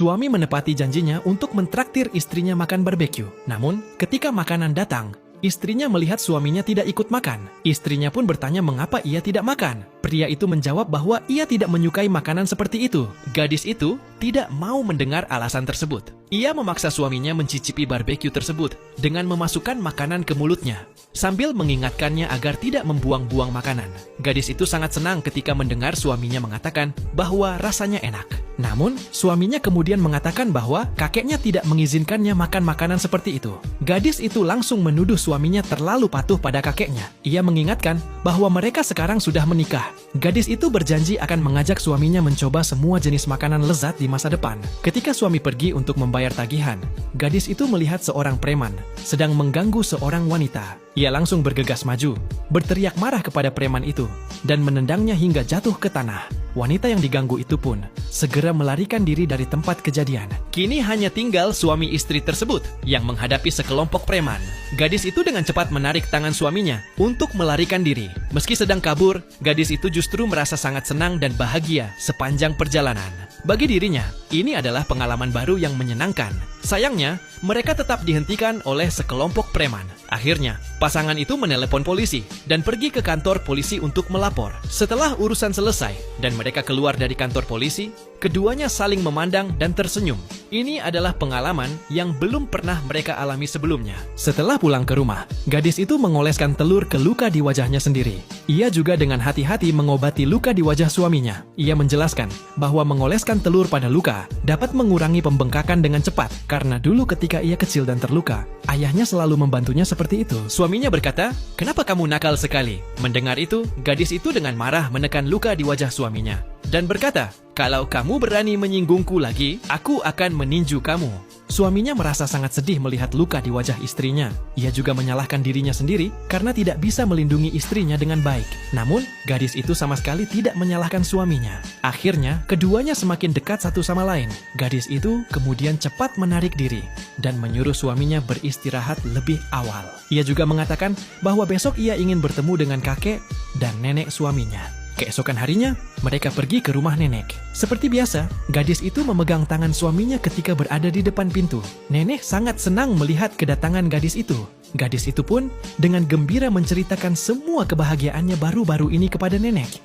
Suami menepati janjinya untuk mentraktir istrinya makan barbeque. Namun, ketika makanan datang, istrinya melihat suaminya tidak ikut makan. Istrinya pun bertanya mengapa ia tidak makan. Pria itu menjawab bahwa ia tidak menyukai makanan seperti itu. Gadis itu tidak mau mendengar alasan tersebut. Ia memaksa suaminya mencicipi barbeque tersebut dengan memasukkan makanan ke mulutnya, sambil mengingatkannya agar tidak membuang-buang makanan. Gadis itu sangat senang ketika mendengar suaminya mengatakan bahwa rasanya enak. Namun, suaminya kemudian mengatakan bahwa kakeknya tidak mengizinkannya makan makanan seperti itu. Gadis itu langsung menuduh suaminya terlalu patuh pada kakeknya. Ia mengingatkan bahwa mereka sekarang sudah menikah. Gadis itu berjanji akan mengajak suaminya mencoba semua jenis makanan lezat di masa depan. Ketika suami pergi untuk membayar tagihan, gadis itu melihat seorang preman sedang mengganggu seorang wanita. Ia langsung bergegas maju, berteriak marah kepada preman itu, dan menendangnya hingga jatuh ke tanah. Wanita yang diganggu itu pun segera melarikan diri dari tempat kejadian. Kini hanya tinggal suami istri tersebut yang menghadapi sekelompok preman. Gadis itu dengan cepat menarik tangan suaminya untuk melarikan diri. Meski sedang kabur, gadis itu justru merasa sangat senang dan bahagia sepanjang perjalanan. Bagi dirinya, ini adalah pengalaman baru yang menyenangkan. Sayangnya, mereka tetap dihentikan oleh sekelompok preman. Akhirnya, pasangan itu menelepon polisi dan pergi ke kantor polisi untuk melapor. Setelah urusan selesai dan mereka keluar dari kantor polisi, keduanya saling memandang dan tersenyum. Ini adalah pengalaman yang belum pernah mereka alami sebelumnya. Setelah pulang ke rumah, gadis itu mengoleskan telur ke luka di wajahnya sendiri. Ia juga dengan hati-hati mengobati luka di wajah suaminya. Ia menjelaskan bahwa mengoleskan telur pada luka dapat mengurangi pembengkakan dengan cepat. Karena dulu ketika ia kecil dan terluka, ayahnya selalu membantunya seperti itu. Suaminya berkata, "Kenapa kamu nakal sekali?" Mendengar itu, gadis itu dengan marah menekan luka di wajah suaminya dan berkata, "Kalau kamu berani menyinggungku lagi, aku akan meninju kamu." Suaminya merasa sangat sedih melihat luka di wajah istrinya. Ia juga menyalahkan dirinya sendiri karena tidak bisa melindungi istrinya dengan baik. Namun, gadis itu sama sekali tidak menyalahkan suaminya. Akhirnya, keduanya semakin dekat satu sama lain. Gadis itu kemudian cepat menarik diri dan menyuruh suaminya beristirahat lebih awal. Ia juga mengatakan bahwa besok ia ingin bertemu dengan kakek dan nenek suaminya. Keesokan harinya, mereka pergi ke rumah nenek. Seperti biasa, gadis itu memegang tangan suaminya ketika berada di depan pintu. Nenek sangat senang melihat kedatangan gadis itu. Gadis itu pun dengan gembira menceritakan semua kebahagiaannya baru-baru ini kepada nenek.